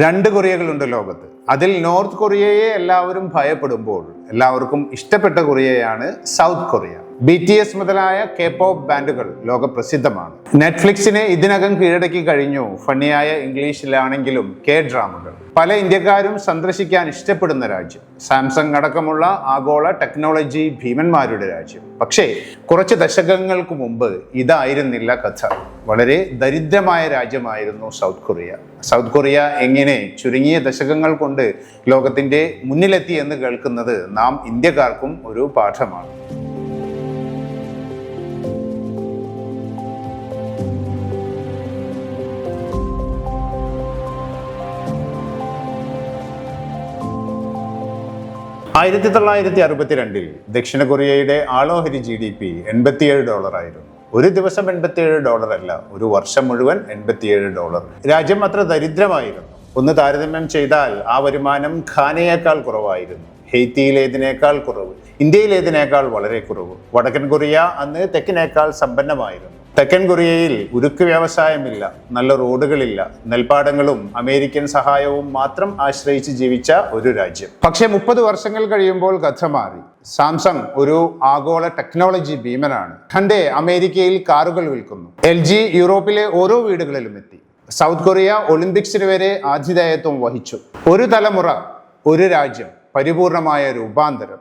രണ്ട് കൊറിയകളുണ്ട് ലോകത്ത്. അതിൽ നോർത്ത് കൊറിയയെ എല്ലാവരും ഭയപ്പെടുമ്പോൾ എല്ലാവർക്കും ഇഷ്ടപ്പെട്ട കൊറിയയാണ് സൗത്ത് കൊറിയ. BTS മുതലായ K-pop ബാൻഡുകൾ ലോകപ്രസിദ്ധമാണ്. നെറ്റ്ഫ്ലിക്സിനെ ഇതിനകം കീഴടക്കി കഴിഞ്ഞു ഫണ്ണിയായ ഇംഗ്ലീഷിലാണെങ്കിലും ഡ്രാമകൾ. പല ഇന്ത്യക്കാരും സന്ദർശിക്കാൻ ഇഷ്ടപ്പെടുന്ന രാജ്യം. സാംസങ് അടക്കമുള്ള ആഗോള ടെക്നോളജി ഭീമന്മാരുടെ രാജ്യം. പക്ഷേ കുറച്ച് ദശകങ്ങൾക്ക് മുമ്പ് ഇതായിരുന്നില്ല കഥ. വളരെ ദരിദ്രമായ രാജ്യമായിരുന്നു സൗത്ത് കൊറിയ. സൗത്ത് കൊറിയ എങ്ങനെ ചുരുങ്ങിയ ദശകങ്ങൾ കൊണ്ട് ലോകത്തിന്റെ മുന്നിലെത്തി എന്ന് കേൾക്കുന്നത് നാം ഇന്ത്യക്കാർക്കും ഒരു പാഠമാണ്. $1962 ദക്ഷിണ കൊറിയയുടെ ആളോഹരി GDP $87 ആയിരുന്നു. ഒരു ദിവസം $87 അല്ല, ഒരു വർഷം മുഴുവൻ $87. രാജ്യം അത്ര ദരിദ്രമായിരുന്നു. ഒന്ന് താരതമ്യം ചെയ്താൽ ആ വരുമാനം ഘാനയേക്കാൾ കുറവായിരുന്നു, ഹെയ്ത്തിയിലേതിനേക്കാൾ കുറവ്, ഇന്ത്യയിലേതിനേക്കാൾ വളരെ കുറവ്. വടക്കൻ കൊറിയ അന്ന് തെക്കിനേക്കാൾ സമ്പന്നമായിരുന്നു. തെക്കൻ കൊറിയയിൽ ഉരുക്ക് വ്യവസായമില്ല, നല്ല റോഡുകളില്ല, നെൽപ്പാടങ്ങളും അമേരിക്കൻ സഹായവും മാത്രം ആശ്രയിച്ച് ജീവിച്ച ഒരു രാജ്യം. പക്ഷേ 30 വർഷങ്ങൾ കഴിയുമ്പോൾ കഥ മാറി. സാംസങ് ഒരു ആഗോള ടെക്നോളജി ഭീമനാണ്. ഹണ്ടേ അമേരിക്കയിൽ കാറുകൾ വിൽക്കുന്നു. LG യൂറോപ്പിലെ ഓരോ വീടുകളിലും എത്തി. സൗത്ത് കൊറിയ ഒളിമ്പിക്സിന് വരെ ആതിഥേയത്വം വഹിച്ചു. ഒരു തലമുറ, ഒരു രാജ്യം, പരിപൂർണമായ രൂപാന്തരം.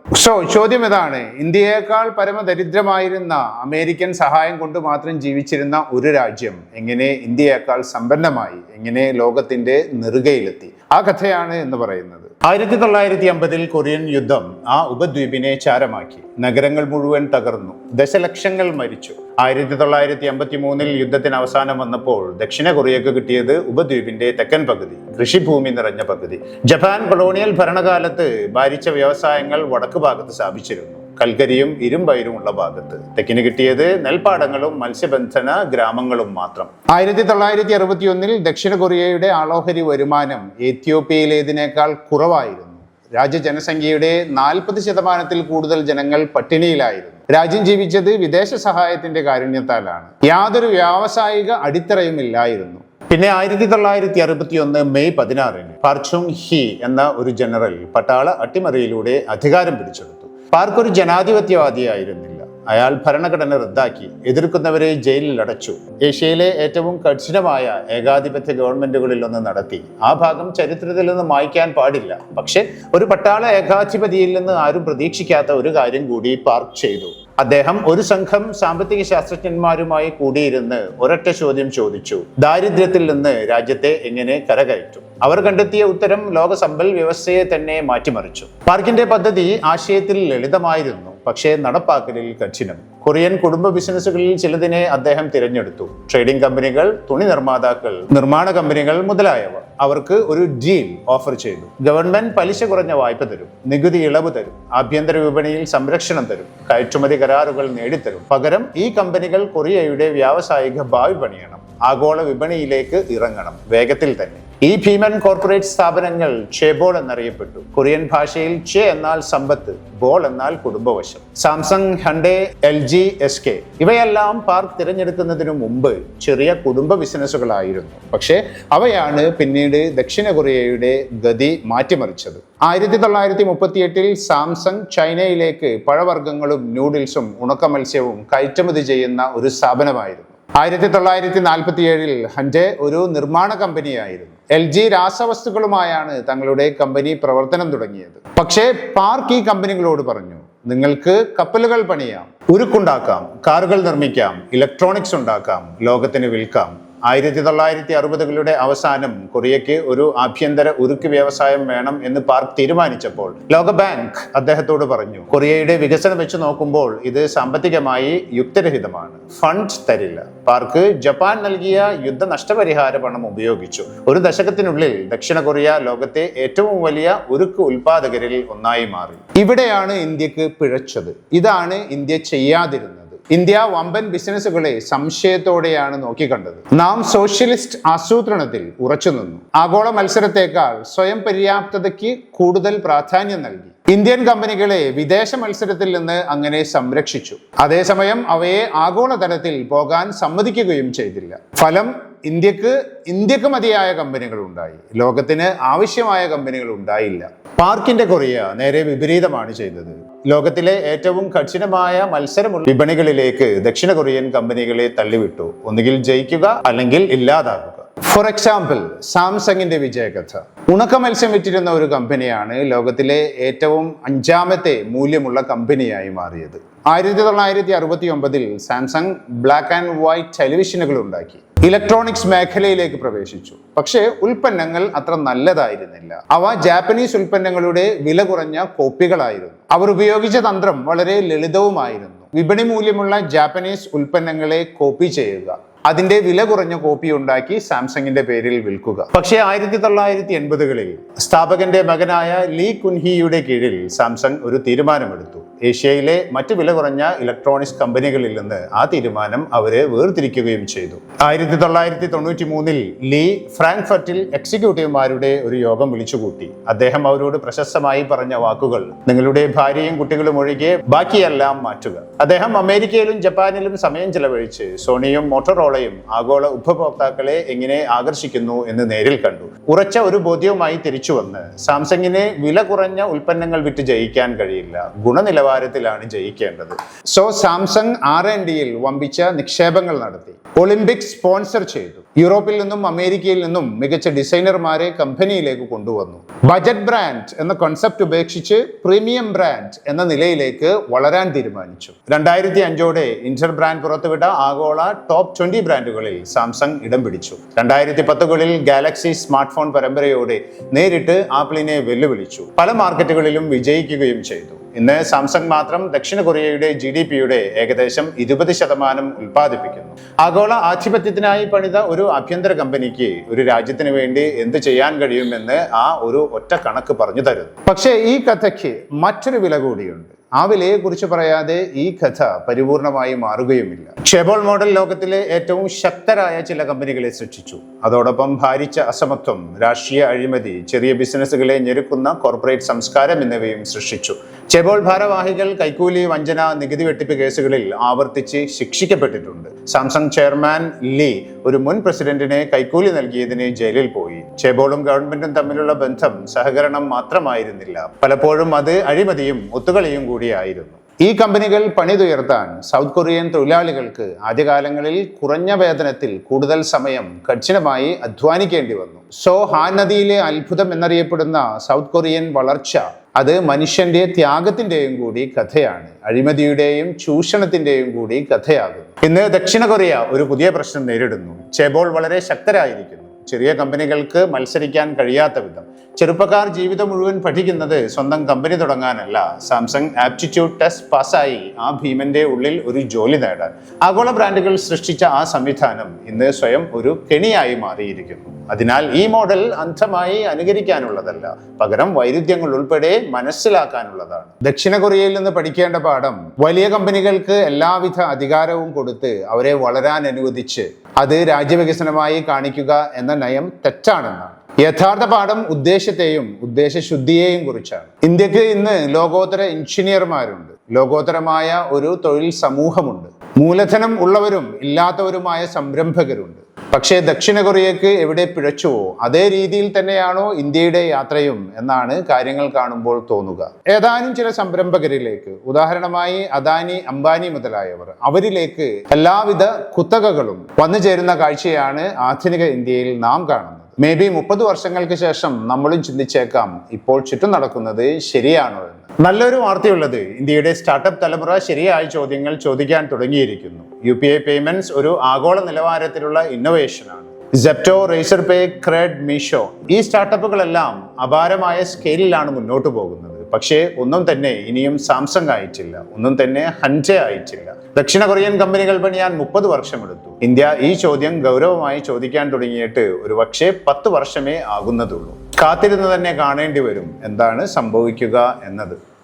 ചോദ്യം ഇതാണ്: ഇന്ത്യയേക്കാൾ പരമദരിദ്രമായിരുന്ന അമേരിക്കൻ സഹായം കൊണ്ട് മാത്രം ജീവിച്ചിരുന്ന ഒരു രാജ്യം എങ്ങനെ ഇന്ത്യയേക്കാൾ സമ്പന്നമായി, എങ്ങനെ ലോകത്തിന്റെ നെറുകയിലെത്തി? ആ കഥയാണ് എന്ന് പറയുന്നത്. 1950 കൊറിയൻ യുദ്ധം ആ ഉപദ്വീപിനെ ചാരമാക്കി. നഗരങ്ങൾ മുഴുവൻ തകർന്നു, ദശലക്ഷങ്ങൾ മരിച്ചു. 1953 യുദ്ധത്തിന് അവസാനം വന്നപ്പോൾ ദക്ഷിണ കൊറിയക്ക് കിട്ടിയത് ഉപദ്വീപിന്റെ തെക്കൻ പകുതി, കൃഷിഭൂമി നിറഞ്ഞ പകുതി. ജപ്പാൻ കൊളോണിയൽ ഭരണകാലത്ത് ഭാരിച്ച വ്യവസായങ്ങൾ വടക്ക് ഭാഗത്ത് സ്ഥാപിച്ചിരുന്നു, കൽക്കരിയും ഇരുമ്പയിരും ഉള്ള ഭാഗത്ത്. തെക്കിന് കിട്ടിയത് നെൽപ്പാടങ്ങളും മത്സ്യബന്ധന ഗ്രാമങ്ങളും മാത്രം. 1961 ദക്ഷിണ കൊറിയയുടെ ആളോഹരി വരുമാനം എത്യോപ്യയിലേതിനേക്കാൾ കുറവായിരുന്നു. രാജ്യജനസംഖ്യയുടെ 40% കൂടുതൽ ജനങ്ങൾ പട്ടിണിയിലായിരുന്നു. രാജ്യം ജീവിച്ചത് വിദേശ സഹായത്തിന്റെ കാരുണ്യത്താലാണ്. യാതൊരു വ്യാവസായിക അടിത്തറയും ഇല്ലായിരുന്നു. പിന്നെ 1961 മെയ് 16 പാർച്ചുങ് ഹി എന്ന ഒരു ജനറൽ പട്ടാള അട്ടിമറിയിലൂടെ അധികാരം പിടിച്ചെടുത്തു. പാർക്ക് ഒരു ജനാധിപത്യവാദിയായിരുന്നില്ല. അയാൾ ഭരണഘടന റദ്ദാക്കി, എതിർക്കുന്നവരെ ജയിലിൽ അടച്ചു. ഏഷ്യയിലെ ഏറ്റവും കഠിനമായ ഏകാധിപത്യ ഗവൺമെന്റുകളിൽ ഒന്ന് നടത്തി. ആ ഭാഗം ചരിത്രത്തിൽ നിന്ന് മായ്ക്കാൻ പാടില്ല. പക്ഷെ ഒരു പട്ടാള ഏകാധിപതിയിൽ നിന്ന് ആരും പ്രതീക്ഷിക്കാത്ത ഒരു കാര്യം കൂടി പാർക്ക് ചെയ്തു. അദ്ദേഹം ഒരു സംഘം സാമ്പത്തിക ശാസ്ത്രജ്ഞന്മാരുമായി കൂടിയിരുന്ന് ഒരൊറ്റ ചോദ്യം ചോദിച്ചു: ദാരിദ്ര്യത്തിൽ നിന്ന് രാജ്യത്തെ എങ്ങനെ കരകയറ്റും? അവർ കണ്ടെത്തിയ ഉത്തരം ലോക സമ്പൽ വ്യവസ്ഥയെ തന്നെ മാറ്റിമറിച്ചു. പാർക്കിന്റെ പദ്ധതി ആശയത്തിൽ ലളിതമായിരുന്നു, പക്ഷേ നടപ്പാക്കലിൽ കഠിനം. കൊറിയൻ കുടുംബ ബിസിനസ്സുകളിൽ ചിലതിനെ അദ്ദേഹം തിരഞ്ഞെടുത്തു. ട്രേഡിംഗ് കമ്പനികൾ, തുണി നിർമ്മാതാക്കൾ, നിർമ്മാണ കമ്പനികൾ മുതലായവ. അവർക്ക് ഒരു ഡീൽ ഓഫർ ചെയ്തു. ഗവൺമെന്റ് പലിശ കുറഞ്ഞ വായ്പ തരും, നികുതി ഇളവ് തരും, ആഭ്യന്തര വിപണിയിൽ സംരക്ഷണം തരും, കയറ്റുമതി കരാറുകൾ നേടിത്തരും. പകരം ഈ കമ്പനികൾ കൊറിയയുടെ വ്യാവസായിക ഭാവി പണിയണം, ആഗോള വിപണിയിലേക്ക് ഇറങ്ങണം, വേഗത്തിൽ തന്നെ. ഈ ഭീമൻ കോർപ്പറേറ്റ് സ്ഥാപനങ്ങൾ ചേബോൾ എന്നറിയപ്പെട്ടു. കൊറിയൻ ഭാഷയിൽ ചെ എന്നാൽ സമ്പത്ത്, ബോൾ എന്നാൽ കുടുംബവശം. സാംസങ്, ഹണ്ടേ, LG, SK ഇവയെല്ലാം പാർക്ക് തിരഞ്ഞെടുക്കുന്നതിനു മുമ്പ് ചെറിയ കുടുംബ ബിസിനസ്സുകളായിരുന്നു. പക്ഷേ അവയാണ് പിന്നീട് ദക്ഷിണ കൊറിയയുടെ ഗതി മാറ്റിമറിച്ചത്. 1938 സാംസങ് ചൈനയിലേക്ക് പഴവർഗ്ഗങ്ങളും നൂഡിൽസും ഉണക്ക മത്സ്യവും കയറ്റുമതി ചെയ്യുന്ന ഒരു സ്ഥാപനമായിരുന്നു. 1947 ഹൻഡേ ഒരു നിർമ്മാണ കമ്പനിയായിരുന്നു. LG രാസവസ്തുക്കളുമായാണ് തങ്ങളുടെ കമ്പനി പ്രവർത്തനം തുടങ്ങിയത്. പക്ഷേ പാർക്ക് ഈ കമ്പനികളോട് പറഞ്ഞു: നിങ്ങൾക്ക് കപ്പലുകൾ പണിയാം, ഉരുക്കുണ്ടാക്കാം, കാറുകൾ നിർമ്മിക്കാം, ഇലക്ട്രോണിക്സ് ഉണ്ടാക്കാം, ലോകത്തിന് വിൽക്കാം. 1960കളുടെ അവസാനം കൊറിയയ്ക്ക് ഒരു ആഭ്യന്തര ഉരുക്ക് വ്യവസായം വേണം എന്ന് പാർക്ക് തീരുമാനിച്ചപ്പോൾ ലോക ബാങ്ക് അദ്ദേഹത്തോട് പറഞ്ഞു: കൊറിയയുടെ വികസനം വെച്ച് നോക്കുമ്പോൾ ഇത് സാമ്പത്തികമായി യുക്തിരഹിതമാണ്, ഫണ്ട് തരില്ല. പാർക്ക് ജപ്പാൻ നൽകിയ യുദ്ധ നഷ്ടപരിഹാര പണം ഉപയോഗിച്ചു. ഒരു ദശകത്തിനുള്ളിൽ ദക്ഷിണ കൊറിയ ലോകത്തെ ഏറ്റവും വലിയ ഉരുക്ക് ഉൽപാദകരിൽ ഒന്നായി മാറി. ഇവിടെയാണ് ഇന്ത്യക്ക് പിഴച്ചത്. ഇതാണ് ഇന്ത്യ ചെയ്യാതിരുന്നത്. ഇന്ത്യ വമ്പൻ ബിസിനസ്സുകളെ സംശയത്തോടെയാണ് നോക്കിക്കണ്ടത്. നാം സോഷ്യലിസ്റ്റ് ആസൂത്രണത്തിൽ ഉറച്ചുനിന്നു. ആഗോള മത്സരത്തെക്കാൾ സ്വയം പര്യാപ്തതയ്ക്ക് കൂടുതൽ പ്രാധാന്യം നൽകി. ഇന്ത്യൻ കമ്പനികളെ വിദേശ മത്സരത്തിൽ നിന്ന് അങ്ങനെ സംരക്ഷിച്ചു. അതേസമയം അവയെ ആഗോളതലത്തിൽ പോകാൻ സമ്മതിക്കുകയും ചെയ്തില്ല. ഫലം ഇന്ത്യക്ക് മതിയായ കമ്പനികൾ ഉണ്ടായി, ലോകത്തിന് ആവശ്യമായ കമ്പനികൾ ഉണ്ടായില്ല. പാർക്കിന്റെ കൊറിയ നേരെ വിപരീതമാണ് ചെയ്തത്. ലോകത്തിലെ ഏറ്റവും കഠിനമായ മത്സരമുള്ള വിപണികളിലേക്ക് ദക്ഷിണ കൊറിയൻ കമ്പനികളെ തള്ളിവിട്ടു. ഒന്നുകിൽ ജയിക്കുക അല്ലെങ്കിൽ ഇല്ലാതാകുക. ഫോർ എക്സാമ്പിൾ, സാംസങ്ങിന്റെ വിജയകഥ. ഉണക്ക മത്സ്യം വിറ്റിരുന്ന ഒരു കമ്പനിയാണ് ലോകത്തിലെ ഏറ്റവും അഞ്ചാമത്തെ മൂല്യമുള്ള കമ്പനിയായി മാറിയത്. 1969 സാംസങ് ബ്ലാക്ക് ആൻഡ് വൈറ്റ് ടെലിവിഷനുകൾ ഉണ്ടാക്കി, ഇലക്ട്രോണിക്സ് മേഖലയിലേക്ക് പ്രവേശിച്ചു. പക്ഷേ ഉൽപ്പന്നങ്ങൾ അത്ര നല്ലതായിരുന്നില്ല. അവ ജാപ്പനീസ് ഉൽപ്പന്നങ്ങളുടെ വില കുറഞ്ഞ കോപ്പികളായിരുന്നു. അവർ ഉപയോഗിച്ച തന്ത്രം വളരെ ലളിതവുമായിരുന്നു. വിപണി മൂല്യമുള്ള ജാപ്പനീസ് ഉൽപ്പന്നങ്ങളെ കോപ്പി ചെയ്യുക, അതിന്റെ വില കുറഞ്ഞ കോപ്പി ഉണ്ടാക്കി സാംസങ്ങിന്റെ പേരിൽ വിൽക്കുക. പക്ഷേ 1980കളിൽ സ്ഥാപകന്റെ മകനായ ലീ കുൻഹിയുടെ കീഴിൽ സാംസങ് ഒരു തീരുമാനമെടുത്തു. ഏഷ്യയിലെ മറ്റ് വില കുറഞ്ഞ ഇലക്ട്രോണിക്സ് കമ്പനികളിൽ നിന്ന് ആ തീരുമാനം അവരെ വേർതിരിക്കുകയും ചെയ്തു. 1993 ലീ ഫ്രാങ്ക്ഫർട്ടിൽ എക്സിക്യൂട്ടീവുമാരുടെ ഒരു യോഗം വിളിച്ചുകൂട്ടി. അദ്ദേഹം അവരോട് പ്രശസ്തമായി പറഞ്ഞ വാക്കുകൾ: നിങ്ങളുടെ ഭാര്യയും കുട്ടികളും ഒഴികെ ബാക്കിയെല്ലാം മാറ്റുക. അദ്ദേഹം അമേരിക്കയിലും ജപ്പാനിലും സമയം ചെലവഴിച്ച് സോണിയും മോട്ടോറോളയും ആഗോള ഉപഭോക്താക്കളെ എങ്ങനെ ആകർഷിക്കുന്നു എന്ന് നേരിൽ കണ്ടു. ഉറച്ച ഒരു ബോധ്യവുമായി തിരിച്ചുവന്ന് സാംസങ്ങിനെ വില കുറഞ്ഞ ഉൽപ്പന്നങ്ങൾ വിറ്റ് ജയിക്കാൻ കഴിയില്ല, ഗുണനിലവാരത്തിലാണ് ജയിക്കേണ്ടത്. സോ സാംസങ് R&Dയിൽ വമ്പിച്ച നിക്ഷേപങ്ങൾ നടത്തി. ഒളിമ്പിക്സ് സ്പോൺസർ ചെയ്തു. യൂറോപ്പിൽ നിന്നും അമേരിക്കയിൽ നിന്നും മികച്ച ഡിസൈനർമാരെ കമ്പനിയിലേക്ക് കൊണ്ടുവന്നു. ബജറ്റ് ബ്രാൻഡ് എന്ന കോൺസെപ്റ്റ് ഉപേക്ഷിച്ച് പ്രീമിയം ബ്രാൻഡ് എന്ന നിലയിലേക്ക് വളരാൻ തീരുമാനിച്ചു. 2005ഓടെ ഇന്റർ ബ്രാൻഡ് പുറത്തുവിട്ട ആഗോള ടോപ്പ് 20 ബ്രാൻഡുകളിൽ സാംസങ് ഇടം പിടിച്ചു. 2010കളിൽ ഗാലക്സി സ്മാർട്ട് ഫോൺ പരമ്പരയോടെ നേരിട്ട് ആപ്പിളിനെ വെല്ലുവിളിച്ചു. പല മാർക്കറ്റുകളിലും വിജയിക്കുകയും ചെയ്തു. ഇന്ന് സാംസങ് മാത്രം ദക്ഷിണ കൊറിയയുടെ GDPയുടെ ഏകദേശം 20% ഉൽപ്പാദിപ്പിക്കുന്നു. ആഗോള ആധിപത്യത്തിനായി പണിത ഒരു ആഭ്യന്തര കമ്പനിക്ക് ഒരു രാജ്യത്തിന് വേണ്ടി എന്ത് ചെയ്യാൻ കഴിയുമെന്ന് ആ ഒരു ഒറ്റ കണക്ക് പറഞ്ഞു തരുന്നു. പക്ഷേ ഈ കഥയ്ക്ക് മറ്റൊരു വില കൂടിയുണ്ട്. ആ വിലയെ കുറിച്ച് പറയാതെ ഈ കഥ പരിപൂർണമായി മാറുകയുമില്ല. ഷെബോൾ മോഡൽ ലോകത്തിലെ ഏറ്റവും ശക്തരായ ചില കമ്പനികളെ സൃഷ്ടിച്ചു. അതോടൊപ്പം ഭാരിച്ച അസമത്വം, രാഷ്ട്രീയ അഴിമതി, ചെറിയ ബിസിനസ്സുകളെ ഞെരുക്കുന്ന കോർപ്പറേറ്റ് സംസ്കാരം എന്നിവയും സൃഷ്ടിച്ചു. ചെബോൾ ഭാരവാഹികൾ കൈക്കൂലി, വഞ്ചന, നികുതി വെട്ടിപ്പ് കേസുകളിൽ ആവർത്തിച്ച് ശിക്ഷിക്കപ്പെട്ടിട്ടുണ്ട്. സാംസങ് ചെയർമാൻ ലീ ഒരു മുൻ പ്രസിഡന്റിനെ കൈക്കൂലി നൽകിയതിന് ജയിലിൽ പോയി. ചെബോളും ഗവൺമെന്റും തമ്മിലുള്ള ബന്ധം സഹകരണം മാത്രമായിരുന്നില്ല, പലപ്പോഴും അത് അഴിമതിയും ഒത്തുകളിയും കൂടിയായിരുന്നു. ഈ കമ്പനികൾ പണിതുയർത്താൻ സൗത്ത് കൊറിയൻ തൊഴിലാളികൾക്ക് ആദ്യകാലങ്ങളിൽ കുറഞ്ഞ വേതനത്തിൽ കൂടുതൽ സമയം കഠിനമായി അധ്വാനിക്കേണ്ടി വന്നു. സോ ഹാൻ നദിയിലെ അത്ഭുതം എന്നറിയപ്പെടുന്ന സൗത്ത് കൊറിയൻ വളർച്ച അത് മനുഷ്യന്റെ ത്യാഗത്തിന്റെയും കൂടി കഥയാണ്, അഴിമതിയുടെയും ചൂഷണത്തിന്റെയും കൂടി കഥയാകുന്നു. ഇന്ന് ദക്ഷിണ കൊറിയ ഒരു പുതിയ പ്രശ്നം നേരിടുന്നു. ചെബോൾ വളരെ ശക്തരായിരിക്കുന്നു. ചെറിയ കമ്പനികൾക്ക് മത്സരിക്കാൻ കഴിയാത്ത വിധം. ചെറുപ്പക്കാർ ജീവിതം മുഴുവൻ പഠിക്കുന്നത് സ്വന്തം കമ്പനി തുടങ്ങാനല്ല, സാംസങ് ആപ്റ്റിറ്റ്യൂഡ് ടെസ്റ്റ് പാസ്സായി ആ ഭീമന്റെ ഉള്ളിൽ ഒരു ജോലി നേടാൻ. ആഗോള ബ്രാൻഡുകൾ സൃഷ്ടിച്ച ആ സംവിധാനം ഇന്ന് സ്വയം ഒരു കെണിയായി മാറിയിരിക്കുന്നു. അതിനാൽ ഈ മോഡൽ അന്ധമായി അനുകരിക്കാനുള്ളതല്ല, പകരം വൈരുദ്ധ്യങ്ങൾ ഉൾപ്പെടെ മനസ്സിലാക്കാനുള്ളതാണ്. ദക്ഷിണ കൊറിയയിൽ നിന്ന് പഠിക്കേണ്ട പാഠം: വലിയ കമ്പനികൾക്ക് എല്ലാവിധ അധികാരവും കൊടുത്ത് അവരെ വളരാൻ അനുവദിച്ച് അത് രാജ്യവികസനമായി കാണിക്കുക എന്ന നയം തെറ്റാണെന്നാണ്. യഥാർത്ഥ പാഠം ഉദ്ദേശത്തെയും ഉദ്ദേശശുദ്ധിയെയും കുറിച്ചാണ്. ഇന്ത്യക്ക് ഇന്ന് ലോകോത്തര എഞ്ചിനീയർമാരുണ്ട്, ലോകോത്തരമായ ഒരു തൊഴിൽ സമൂഹമുണ്ട്, മൂലധനം ഉള്ളവരും ഇല്ലാത്തവരുമായ സംരംഭകരുണ്ട്. പക്ഷേ ദക്ഷിണ കൊറിയക്ക് എവിടെ പിഴച്ചുവോ അതേ രീതിയിൽ തന്നെയാണോ ഇന്ത്യയുടെ യാത്രയും എന്നാണ് കാര്യങ്ങൾ കാണുമ്പോൾ തോന്നുക. ഏതാനും ചില സംരംഭകരിലേക്ക്, ഉദാഹരണമായി അദാനി, അംബാനി മുതലായവർ, അവരിലേക്ക് എല്ലാവിധ കുത്തകകളും വന്നു ചേരുന്ന കാഴ്ചയാണ് ആധുനിക ഇന്ത്യയിൽ നാം കാണുന്നത്. മേ ബി 30 വർഷങ്ങൾക്ക് ശേഷം നമ്മളും ചിന്തിച്ചേക്കാം, ഇപ്പോൾ ചുറ്റും നടക്കുന്നത് ശരിയാണോ എന്ന്. നല്ലൊരു വാർത്തയുള്ളത്, ഇന്ത്യയുടെ സ്റ്റാർട്ടപ്പ് തലമുറ ശരിയായ ചോദ്യങ്ങൾ ചോദിക്കാൻ തുടങ്ങിയിരിക്കുന്നു. UPI പേയ്മെന്റ്സ് ഒരു ആഗോള നിലവാരത്തിലുള്ള ഇന്നോവേഷനാണ്. സെപ്റ്റോ, റേസർ പേ, ക്രെഡ്, മീഷോ, ഈ സ്റ്റാർട്ടപ്പുകളെല്ലാം അപാരമായ സ്കെയിലിലാണ് മുന്നോട്ട് പോകുന്നത്. പക്ഷേ ഒന്നും തന്നെ ഇനിയും സാംസങ് ആയിട്ടില്ല, ഒന്നും തന്നെ ഹൻജെ ആയിട്ടില്ല. ദക്ഷിണ കൊറിയൻ കമ്പനികൾ പണിയാൻ 30 വർഷമെടുത്തു. ഇന്ത്യ ഈ ചോദ്യം ഗൗരവമായി ചോദിക്കാൻ തുടങ്ങിയിട്ട് ഒരു പക്ഷേ 10 വർഷമേ ആകുന്നതുള്ളൂ. കാത്തിരുന്ന് തന്നെ കാണേണ്ടി വരും എന്താണ് സംഭവിക്കുക എന്നത്.